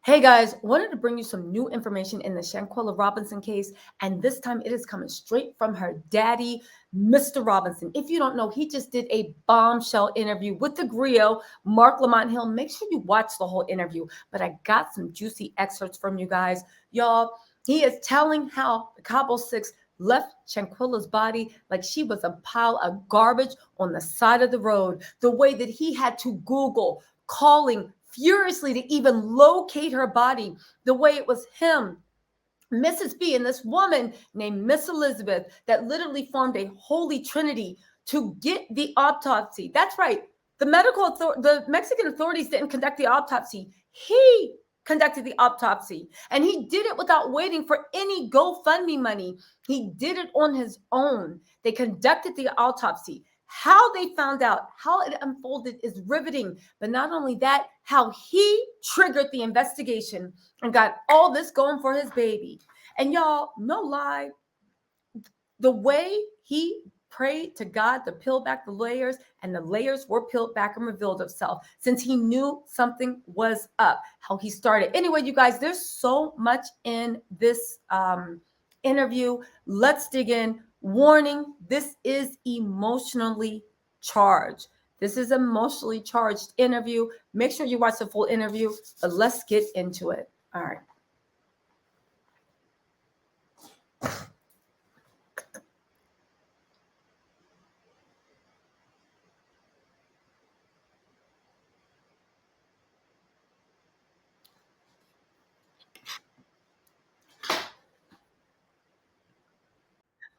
Hey guys, wanted to bring you some new information in the Shanquella Robinson case, and this time it is coming straight from her daddy, Mr. Robinson. If you don't know, he just did a bombshell interview with the griot, Mark Lamont Hill. Make sure you watch the whole interview, but I got some juicy excerpts from you guys. Y'all, he is telling how the Cabo6 left Shanquella's body like she was a pile of garbage on the side of the road, the way that he had to Google calling furiously to even locate her body, the way it was him, Mrs. B, and this woman named Miss Elizabeth that literally formed a holy trinity to get the autopsy. That's right. The Mexican authorities didn't conduct the autopsy. He conducted the autopsy, and he did it without waiting for any GoFundMe money. He did it on his own. They conducted the autopsy. How they found out, how it unfolded is riveting. But not only that, how he triggered the investigation and got all this going for his baby. And y'all, no lie, the way he prayed to God to peel back the layers, and the layers were peeled back and revealed itself, since he knew something was up, how he started. Anyway, you guys, there's so much in this interview. Let's dig in. Warning, this is emotionally charged. This is emotionally charged interview. Make sure you watch the full interview, but let's get into it. All right.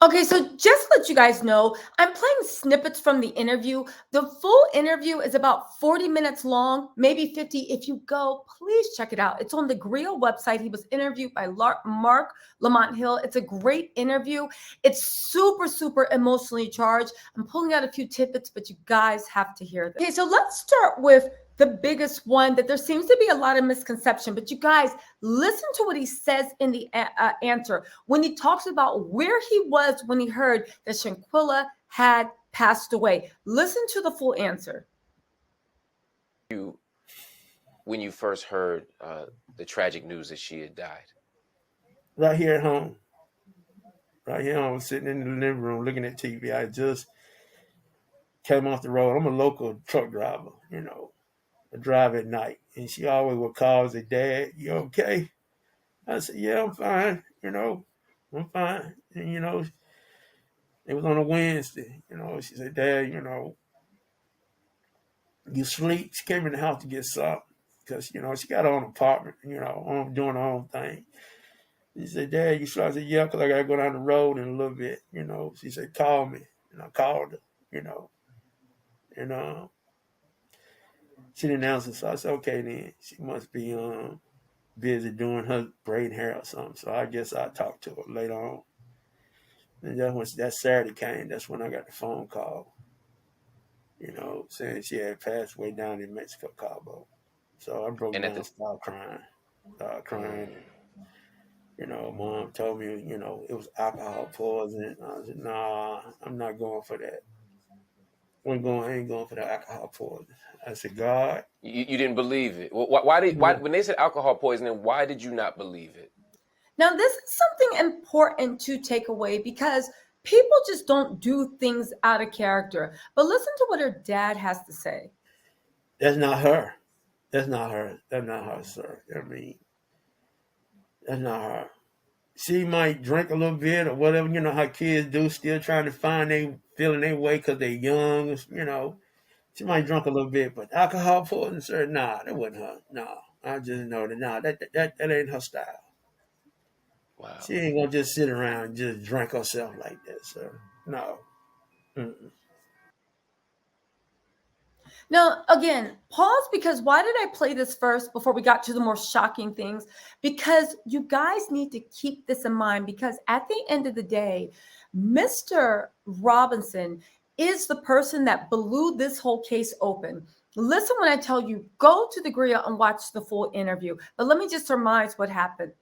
Okay, so just to let you guys know, I'm playing snippets from the interview. The full interview is about 40 minutes long, maybe 50. If you go, please check it out. It's on the griot website. He was interviewed by Mark Lamont Hill. It's a great interview. It's super, super emotionally charged. I'm pulling out a few tidbits, but you guys have to hear this. Okay, so let's start with the biggest one, that there seems to be a lot of misconception, but you guys listen to what he says in the answer when he talks about where he was when he heard that Shanquella had passed away. Listen to the full answer. When you first heard the tragic news that she had died? Right here at home. Right here, I was sitting in the living room looking at TV. I just came off the road. I'm a local truck driver, you know. I drive at night. And she always would call and say, "Dad, you okay?" I said, "Yeah, I'm fine. You know, I'm fine." And, you know, it was on a Wednesday. You know, she said, "Dad, you know, you sleep." She came in the house to get something because, you know, she got her own apartment, you know, doing her own thing. She said, "Dad, you sleep?" I said, "Yeah, because I got to go down the road in a little bit." You know, she said, "Call me." And I called her, you know. And she didn't answer, so I said, "Okay, then she must be busy doing her braiding hair or something." So I guess I'll talk to her later on. And then once that Saturday came, that's when I got the phone call, you know, saying she had passed away down in Mexico, Cabo. So I broke down and started crying. You know, Mom told me, you know, it was alcohol poisoning. I said, "Nah, I'm not going for that. I ain't going for the alcohol poisoning." I said, "God." You didn't believe it. Why when they said alcohol poisoning, why did you not believe it? Now, this is something important to take away, because people just don't do things out of character. But listen to what her dad has to say. That's not her. That's not her. That's not her, sir. I mean, that's not her. She might drink a little bit or whatever, you know how kids do, still trying to find feeling their way because they're young, you know. She might drink a little bit, but alcohol poisoning, sir, nah, that wasn't her. No, I just know that, nah, that ain't her style. Wow. She ain't gonna just sit around and just drink herself like that, sir. No. Mm-mm. Now, again, pause, because why did I play this first before we got to the more shocking things? Because you guys need to keep this in mind, because at the end of the day, Mr. Robinson is the person that blew this whole case open. Listen when I tell you, go to the griot and watch the full interview. But let me just surmise what happened,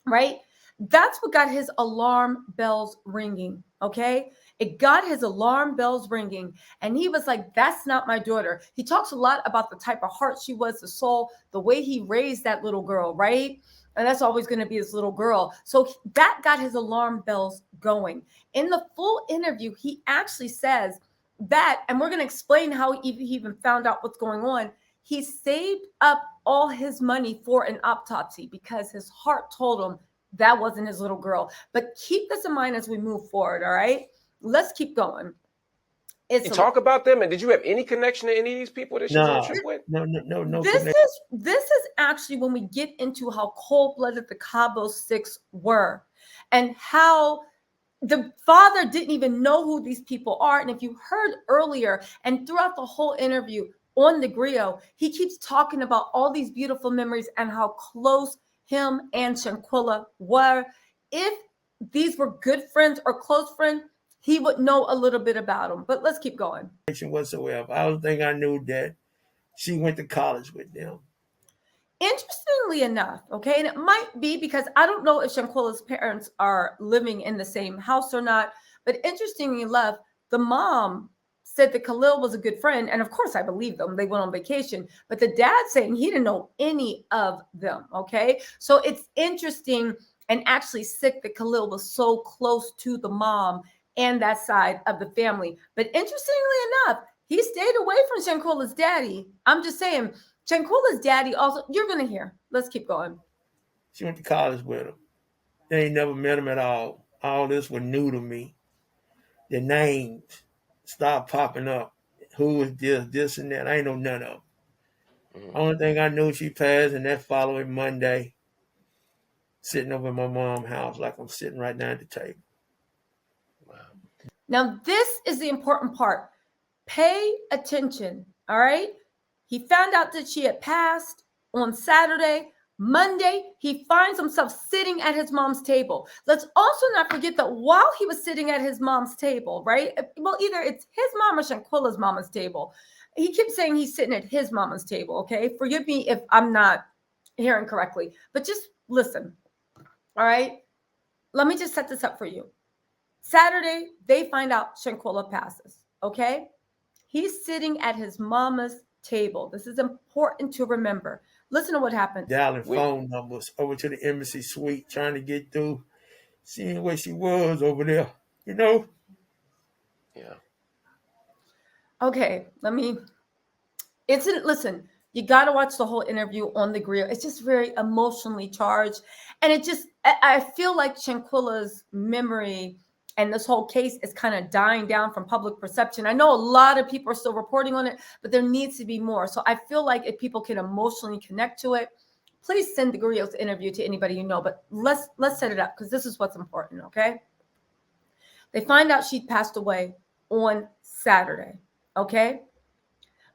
right? That's what got his alarm bells ringing, okay? It got his alarm bells ringing, and he was like, that's not my daughter. He talks a lot about the type of heart she was, the soul, the way he raised that little girl, right? And that's always going to be his little girl. So that got his alarm bells going. In the full interview, he actually says that, and we're going to explain how he even found out what's going on. He saved up all his money for an autopsy because his heart told him that wasn't his little girl. But keep this in mind as we move forward, all right? Let's keep going. You talk about them, and did you have any connection to any of these people that she's on a trip with? No. This is actually when we get into how cold-blooded the Cabo6 were, and how the father didn't even know who these people are. And if you heard earlier and throughout the whole interview on the griot, he keeps talking about all these beautiful memories and how close him and Shanquella were. If these were good friends or close friends, he would know a little bit about them. But let's keep going. Whatsoever. I don't think I knew that she went to college with them. Interestingly enough, okay, and it might be because I don't know if Shanquella's parents are living in the same house or not, but interestingly enough, the mom said that Khalil was a good friend, and of course I believe them. They went on vacation, but the dad saying he didn't know any of them, okay? So it's interesting and actually sick that Khalil was so close to the mom and that side of the family. But interestingly enough, he stayed away from Shanquella's daddy. I'm just saying, Shanquella's daddy also, you're going to hear. Let's keep going. She went to college with him. They ain't never met him at all. All this was new to me. The names stopped popping up. Who was this and that. I ain't know none of them. Mm-hmm. Only thing I knew, she passed, and that following Monday, sitting over at my mom's house like I'm sitting right now at the table. Wow. Now, this is the important part. Pay attention, all right? He found out that she had passed on Saturday. Monday, he finds himself sitting at his mom's table. Let's also not forget that while he was sitting at his mom's table, right? Well, either it's his mom or Shanquella's mama's table. He keeps saying he's sitting at his mama's table, okay? Forgive me if I'm not hearing correctly, but just listen, all right? Let me just set this up for you. Saturday, they find out Shanquella passes, okay? He's sitting at his mama's table. This is important to remember. Listen to what happened. Dialing phone numbers over to the embassy suite, trying to get through, seeing where she was over there, you know? Yeah. Okay, listen, you got to watch the whole interview on the griot. It's just very emotionally charged. And I feel like Shanquella's memory and this whole case is kind of dying down from public perception. I know a lot of people are still reporting on it, but there needs to be more. So I feel like if people can emotionally connect to it, please send the griot's interview to anybody you know. But let's set it up because this is what's important, okay? They find out she passed away on Saturday, okay?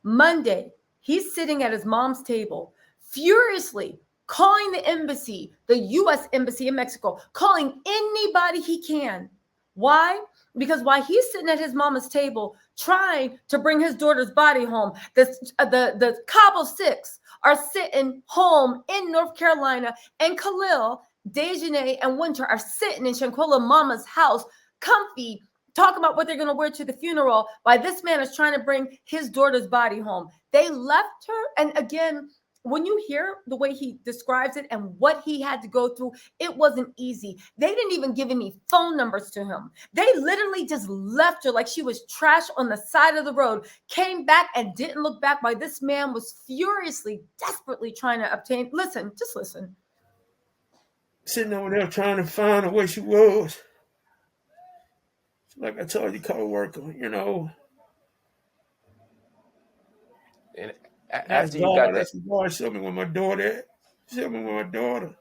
Monday, he's sitting at his mom's table, furiously calling the embassy, the U.S. Embassy in Mexico, calling anybody he can. Why? Because while he's sitting at his mama's table trying to bring his daughter's body home, the Cabo6 are sitting home in North Carolina, and Khalil, Dejanay, and Winter are sitting in Shanquella mama's house, comfy, talking about what they're going to wear to the funeral, while this man is trying to bring his daughter's body home. They left her, and again, when you hear the way he describes it and what he had to go through, it wasn't easy. They didn't even give any phone numbers to him. They literally just left her like she was trash on the side of the road, came back and didn't look back while this man was furiously, desperately trying to obtain. Listen, just listen. Sitting over there trying to find her where she was. Like I told you, co-worker, you know. And after you got that, God showed me where my daughter. Showed me where my daughter.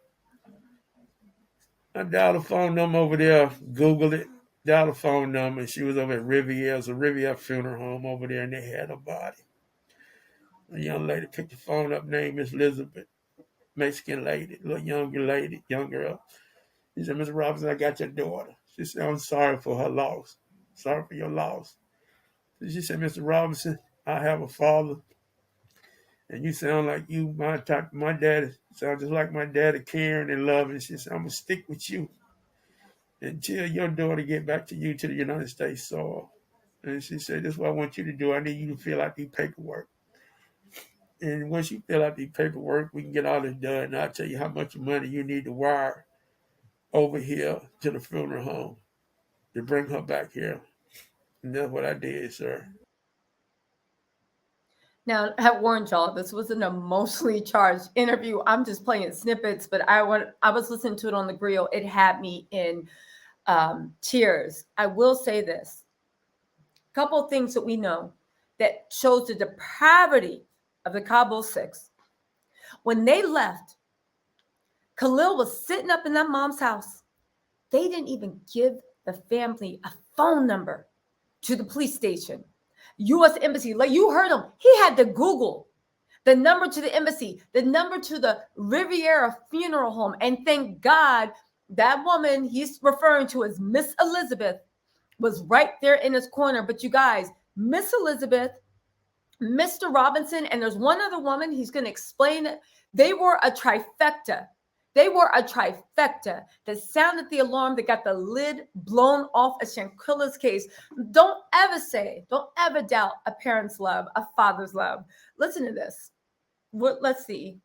I dialed the phone number over there, Googled it, dialed the phone number, and she was over at Riviera. It was a Riviera funeral home over there, and they had her body. A young lady picked the phone up, named Miss Elizabeth, Mexican lady, little young girl. She said, Mr. Robinson, I got your daughter. She said, I'm sorry for her loss. Sorry for your loss. She said, Mr. Robinson, I have a father. And you sound like you, my daddy, sound just like my daddy, caring and loving. She said, I'm going to stick with you. until your daughter get back to you to the United States soil. And she said, this is what I want you to do. I need you to fill out the paperwork. And once you fill out the paperwork, we can get all this done. And I'll tell you how much money you need to wire over here to the funeral home to bring her back here. And that's what I did, sir. Now, I warned y'all, this was an emotionally charged interview. I'm just playing snippets, but I was listening to it on the grill. It had me in tears. I will say this. A couple of things that we know that shows the depravity of the Cabo6. When they left, Khalil was sitting up in that mom's house. They didn't even give the family a phone number to the police station. U.S. Embassy, like you heard him, he had to Google the number to the embassy, the number to the Riviera funeral home. And thank God that woman he's referring to as Miss Elizabeth was right there in his corner. But you guys, Miss Elizabeth, Mr. Robinson, and there's one other woman, he's going to explain it. They were a trifecta. They were a trifecta that sounded the alarm, that got the lid blown off of Shanquella's case. Don't ever doubt a parent's love, a father's love. Listen to this. Let's see.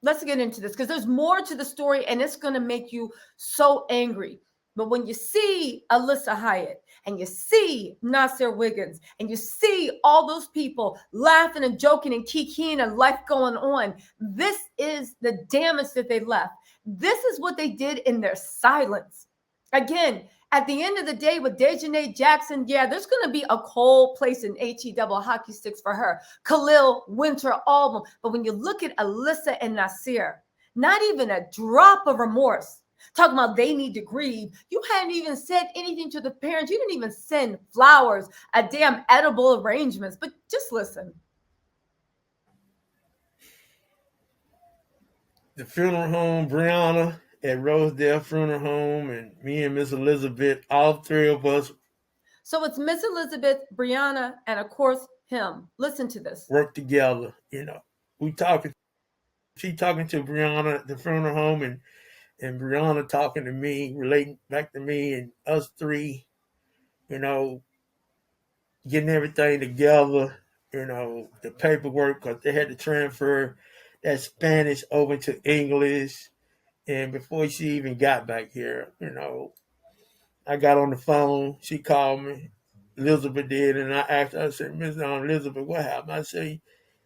Let's get into this because there's more to the story and it's going to make you so angry. But when you see Alyssa Hyatt and you see Nasir Wiggins and you see all those people laughing and joking and kikiing and life going on, this is the damage that they left. This is what they did in their silence. Again, at the end of the day with Dejanay Jackson, yeah, there's going to be a cold place in HE double hockey sticks for her. Khalil, Winter, all of them. But when you look at Alyssa and Nasir, not even a drop of remorse. Talking about they need to grieve. You hadn't even said anything to the parents. You didn't even send flowers, a damn edible arrangements. But just listen. The funeral home, Brianna at Rosedale Funeral Home, and me and Miss Elizabeth, all three of us. So it's Miss Elizabeth, Brianna, and of course him. Listen to this. Work together, we talking. She talking to Brianna at the funeral home, and Brianna talking to me, relating back to me, and us three, getting everything together, the paperwork, because they had to transfer that Spanish over to English. And before she even got back here, I got on the phone. She called me. Elizabeth did, and I asked her, I said, Miss Elizabeth, what happened? I said,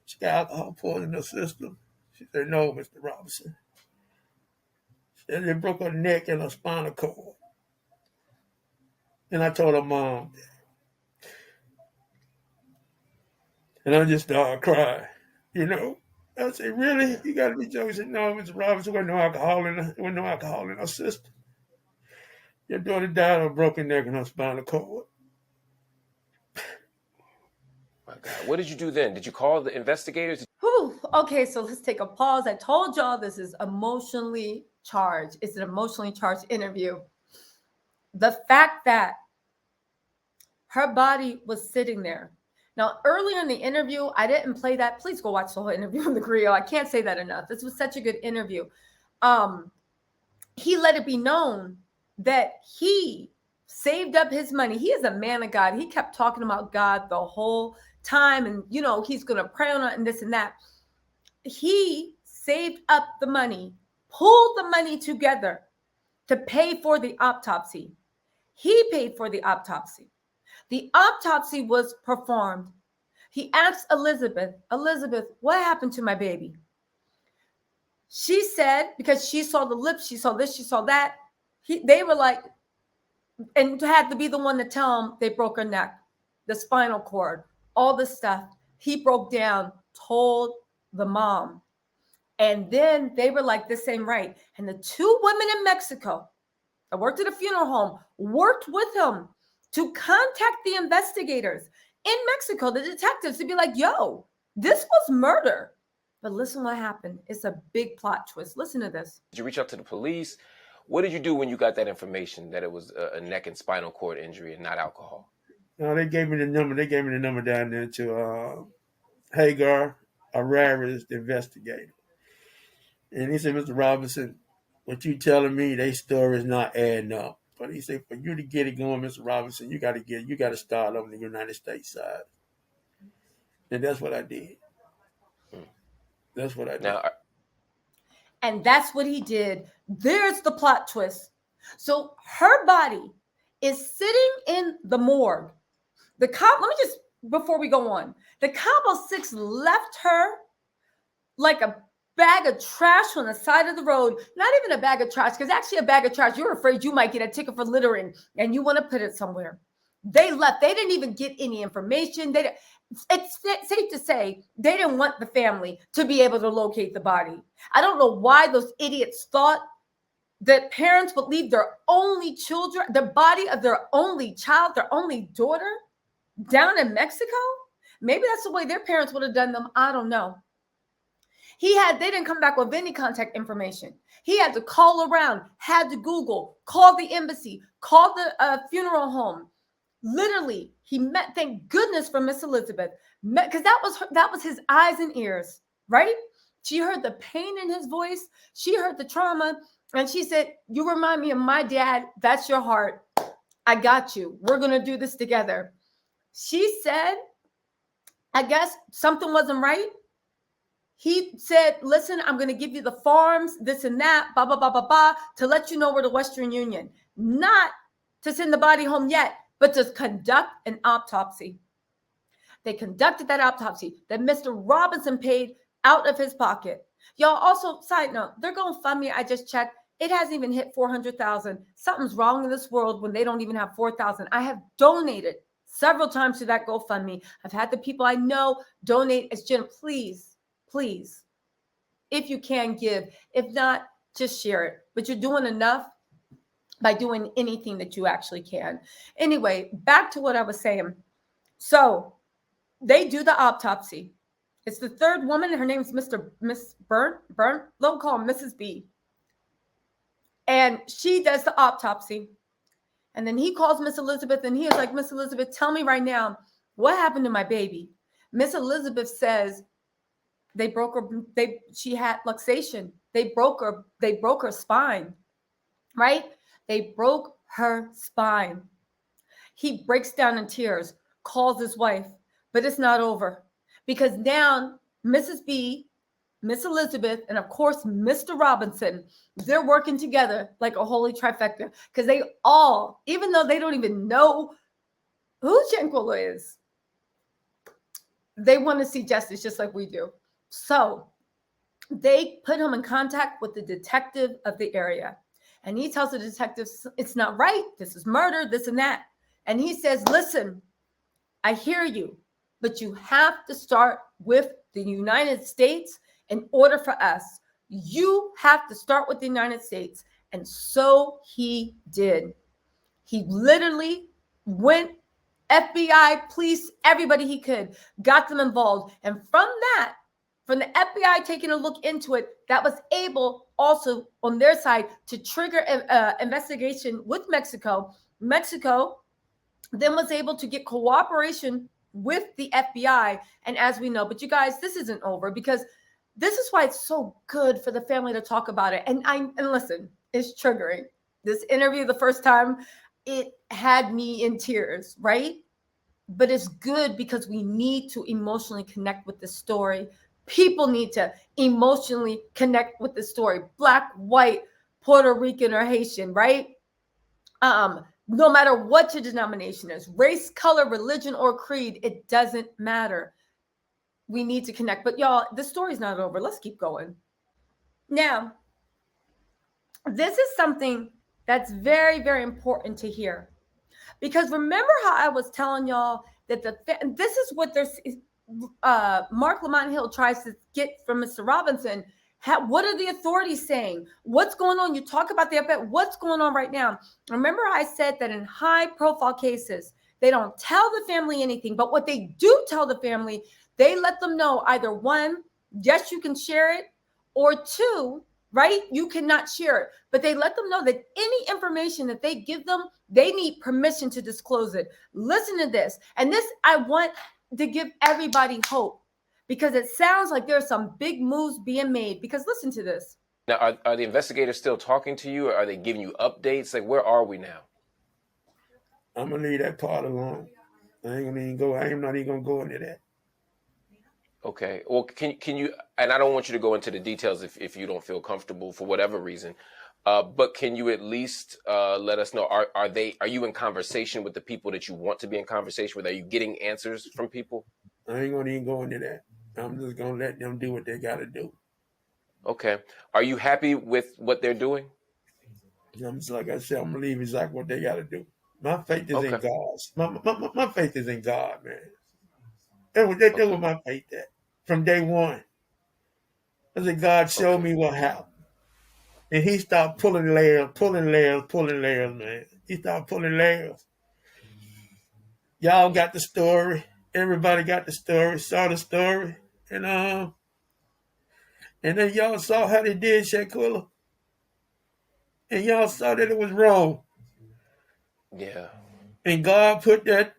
she got alcohol poisoning in her system. She said, no, Mr. Robinson. And they broke her neck and her spinal cord. And I told her mom. And I just started crying, I said, really? You got to be joking. She said, no, Mr. Robinson, there was no alcohol in her system. Your daughter died of a broken neck and her spinal cord. My God, what did you do then? Did you call the investigators? Whew. Okay, so let's take a pause. I told y'all this is emotionally charged. It's an emotionally charged interview. The fact that her body was sitting there. Now, earlier in the interview, I didn't play that. Please go watch the whole interview on the grill. I can't say that enough. This was such a good interview. He let it be known that he saved up his money. He is a man of God. He kept talking about God the whole time. And, he's going to pray on it and this and that. He saved up the money, pulled the money together to pay for the autopsy. He paid for the autopsy. The autopsy was performed. He asked Elizabeth, what happened to my baby? She said, because she saw the lips, she saw this, she saw that. They were like, and had to be the one to tell him they broke her neck, the spinal cord, all this stuff. He broke down, told the mom. And then they were like, this ain't right. And the two women in Mexico that worked at a funeral home worked with him to contact the investigators in Mexico, the detectives, to be like, yo, this was murder. But listen what happened. It's a big plot twist. Listen to this. Did you reach out to the police? What did you do when you got that information that it was a neck and spinal cord injury and not alcohol? No, they gave me the number. They gave me the number down there to Hagar Araris, the investigator. And he said, Mr. Robinson, what you telling me, their story is not adding up. But he said, for you to get it going, Mr. Robinson, you got to start on the United States side. And that's what I did. That's what I did. Now, And that's what he did. There's the plot twist. So her body is sitting in the morgue. Let me just, before we go on, the Cabo6 left her like a bag of trash on the side of the road. Not even a bag of trash, because actually a bag of trash, you're afraid you might get a ticket for littering and you want to put it somewhere. They left. They didn't even get any information. It's safe to say they didn't want the family to be able to locate the body. I don't know why those idiots thought that parents would leave their only children, the body of their only child, their only daughter, down in Mexico. Maybe that's the way their parents would have done them. I don't know. They didn't come back with any contact information. He had to call around, had to Google, call the embassy, call the funeral home. Literally, he met, thank goodness for Miss Elizabeth, because that was his eyes and ears, right? She heard the pain in his voice. She heard the trauma. And she said, you remind me of my dad. That's your heart. I got you. We're going to do this together. She said, I guess something wasn't right. He said, listen, I'm going to give you the farms, this and that, blah, blah, blah, blah, blah, to let you know we're the Western Union. Not to send the body home yet, but to conduct an autopsy. They conducted that autopsy that Mr. Robinson paid out of his pocket. Y'all, also, side note, they're going to fund me. I just checked. It hasn't even hit 400,000. Something's wrong in this world when they don't even have 4,000. I have donated several times to that GoFundMe. I've had the people I know donate. As Jen, please, if you can give. If not, just share it. But you're doing enough by doing anything that you actually can. Anyway, back to what I was saying. So they do the autopsy. It's the third woman. Her name's Miss Burnt. They'll call her Mrs. B. And she does the autopsy. And then he calls Miss Elizabeth and he is like, Miss Elizabeth, tell me right now, what happened to my baby? Miss Elizabeth says she had luxation. They broke her spine, right? They broke her spine. He breaks down in tears, calls his wife, but it's not over. Because now Mrs. B, Miss Elizabeth, and of course, Mr. Robinson, they're working together like a holy trifecta. Because they all, even though they don't even know who Shanquella is, they want to see justice just like we do. So they put him in contact with the detective of the area. And he tells the detectives, it's not right. This is murder, this and that. And he says, listen, I hear you, but you have to start with the United States in order for us. You have to start with the United States. And so he did. He literally went, FBI, police, everybody he could, got them involved. And from the FBI taking a look into it, that was able also on their side to trigger an investigation with Mexico. Mexico then was able to get cooperation with the FBI. And as we know, but you guys, this isn't over, because this is why it's so good for the family to talk about it. And listen, it's triggering. This interview, the first time, it had me in tears, right? But it's good because we need to emotionally connect with the story. People need to emotionally connect with the story. Black, white, Puerto Rican, or Haitian, right? No matter what your denomination is, race, color, religion, or creed, it doesn't matter. We need to connect. But y'all, the story's not over. Let's keep going. Now, this is something that's very, very important to hear. Because remember how I was telling y'all that this is what Mark Lamont Hill tries to get from Mr. Robinson. What are the authorities saying? What's going on? You talk about the FBI. What's going on right now? Remember I said that in high-profile cases, they don't tell the family anything. But what they do tell the family, they let them know either one, yes, you can share it, or two, right, you cannot share it. But they let them know that any information that they give them, they need permission to disclose it. Listen to this. And this, I want to give everybody hope, because it sounds like there's some big moves being made. Because listen to this. Now, are the investigators still talking to you, or are they giving you updates? Like, where are we now? I'm gonna leave that part alone. I'm not even gonna go into that. Okay. Well, can you? And I don't want you to go into the details if you don't feel comfortable for whatever reason. But can you at least let us know? Are you in conversation with the people that you want to be in conversation with? Are you getting answers from people? I ain't gonna even go into that. I'm just gonna let them do what they gotta do. Okay. Are you happy with what they're doing? I'm just like I said, I'm gonna leave exactly what they gotta do. My faith is in Okay. God. My faith is in God, man. That was Okay. my faith at from day one. I said, God showed Okay. me what happened. And he stopped pulling layers, man. He stopped pulling layers. Y'all got the story. Everybody got the story, saw the story. And then y'all saw how they did Shanquella. And y'all saw that it was wrong. Yeah. And God put that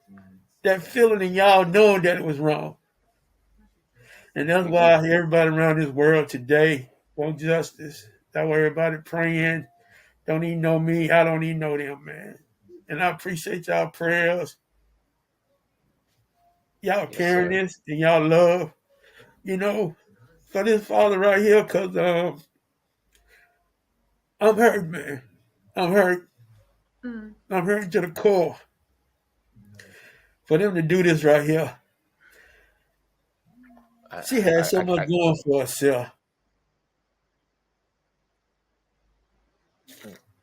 feeling in y'all knowing that it was wrong. And that's why everybody around this world today want justice. That's why everybody praying. Don't even know me. I don't even know them, man. And I appreciate y'all prayers, y'all Yes, sir. caringness, and y'all love, for this father right here, because I'm hurt, man. I'm hurt. Mm. I'm hurt to the core. For them to do this right here. She had so much I, going for herself.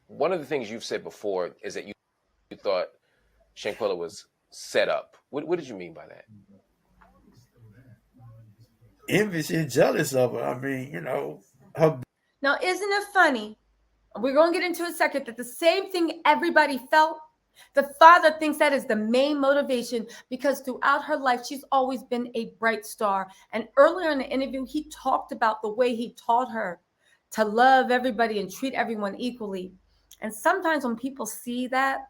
one of the things you've said before is that you thought Shanquella was set up. What did you mean by that? Envious and jealous of her. I mean, her. Now, isn't it funny? We're going to get into a second that the same thing everybody felt, the father thinks that is the main motivation because throughout her life, she's always been a bright star. And earlier in the interview, he talked about the way he taught her to love everybody and treat everyone equally. And sometimes when people see that,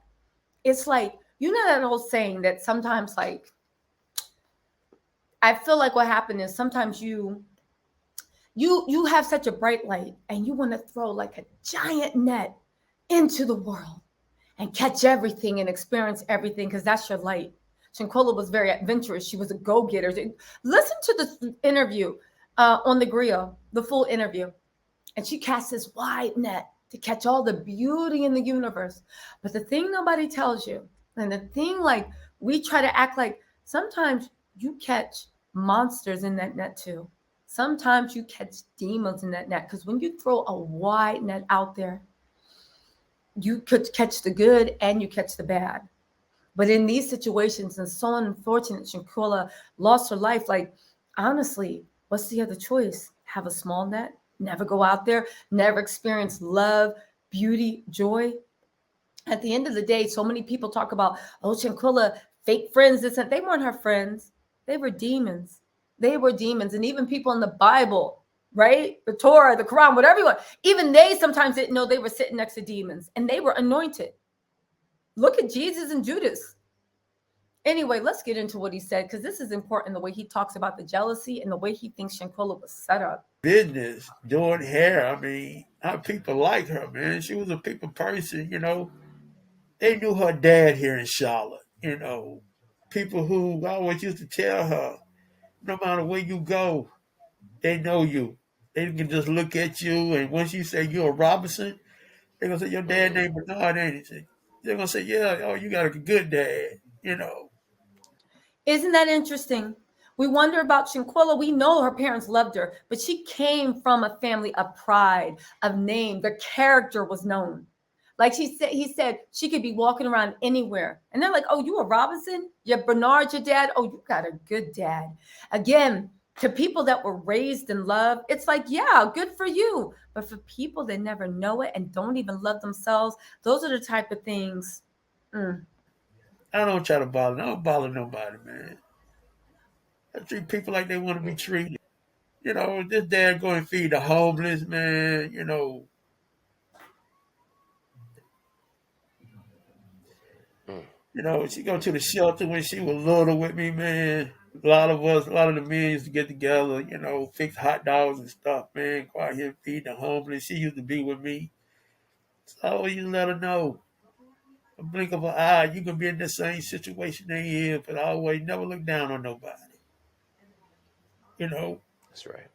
it's like, you know, that old saying that sometimes, like, I feel like what happened is sometimes you have such a bright light and you want to throw like a giant net into the world and catch everything and experience everything because that's your light. Shanquella was very adventurous. She was a go-getter. Listen to the interview on the grill, the full interview. And she cast this wide net to catch all the beauty in the universe. But the thing nobody tells you, and the thing like we try to act like sometimes you catch monsters in that net too. Sometimes you catch demons in that net because when you throw a wide net out there, you could catch the good and you catch the bad. But in these situations, and so unfortunate, Shanquella lost her life. Like, honestly, what's the other choice? Have a small net, never go out there, never experience love, beauty, joy. At the end of the day, so many people talk about, oh, Shanquella, fake friends, this and they weren't her friends. They were demons. They were demons. And even people in the Bible, right? The Torah, the Quran, whatever you want, even they sometimes didn't know they were sitting next to demons and they were anointed. Look at Jesus and Judas. Anyway, let's get into what he said because this is important, the way he talks about the jealousy and the way he thinks Shanquella was set up. Business, doing hair. I mean, how people like her, man. She was a people person, They knew her dad here in Charlotte, People who always used to tell her, no matter where you go, they know you. They can just look at you, and once you say you're a Robinson, they're going to say, your dad named Bernard, ain't it? They're going to say, yeah, oh, you got a good dad. Isn't that interesting? We wonder about Shanquella. We know her parents loved her, but she came from a family of pride, of name. The character was known. Like he said she could be walking around anywhere. And they're like, oh, you a Robinson? You're Bernard, your dad? Oh, you got a good dad. Again, to people that were raised in love, it's like, yeah, good for you. But for people that never know it and don't even love themselves, those are the type of things. I don't try to bother. I don't bother nobody, man. I treat people like they want to be treated. This dad going to feed the homeless, man. She go to the shelter when she was little with me, man. A lot of us, a lot of the men used to get together, you know, fix hot dogs and stuff, man. Go out here feed the homeless. She used to be with me. So I always used to let her know. A blink of an eye, you can be in the same situation they in, but I always never look down on nobody. You know, That's right.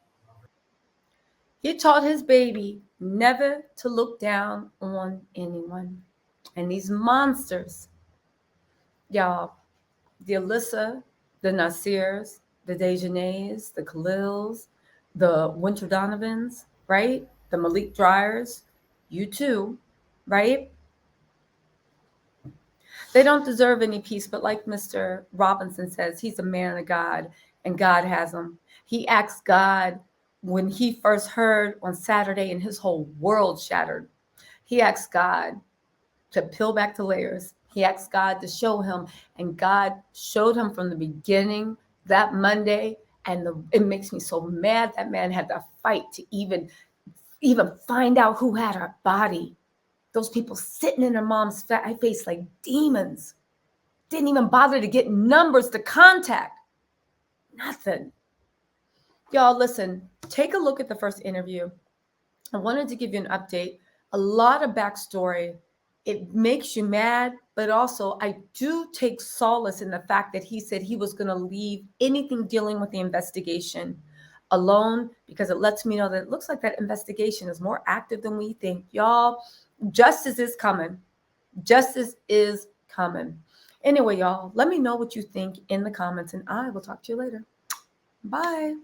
He taught his baby never to look down on anyone. And these monsters, y'all, the Alyssa, the Nasirs, the Dejanay's, the Khalils, the Winter Donovans, right? The Malik Dryers, you too, right? They don't deserve any peace, but like Mr. Robinson says, he's a man of God and God has him. He asked God when he first heard on Saturday and his whole world shattered. He asked God to peel back the layers. He asked God to show him, and God showed him from the beginning that Monday. And it makes me so mad that man had to fight to even find out who had her body. Those people sitting in their mom's face like demons. Didn't even bother to get numbers to contact. Nothing. Y'all, listen, take a look at the first interview. I wanted to give you an update, a lot of backstory. It makes you mad, but also I do take solace in the fact that he said he was going to leave anything dealing with the investigation alone, because it lets me know that it looks like that investigation is more active than we think. Y'all, justice is coming. Justice is coming. Anyway, y'all, let me know what you think in the comments, and I will talk to you later. Bye.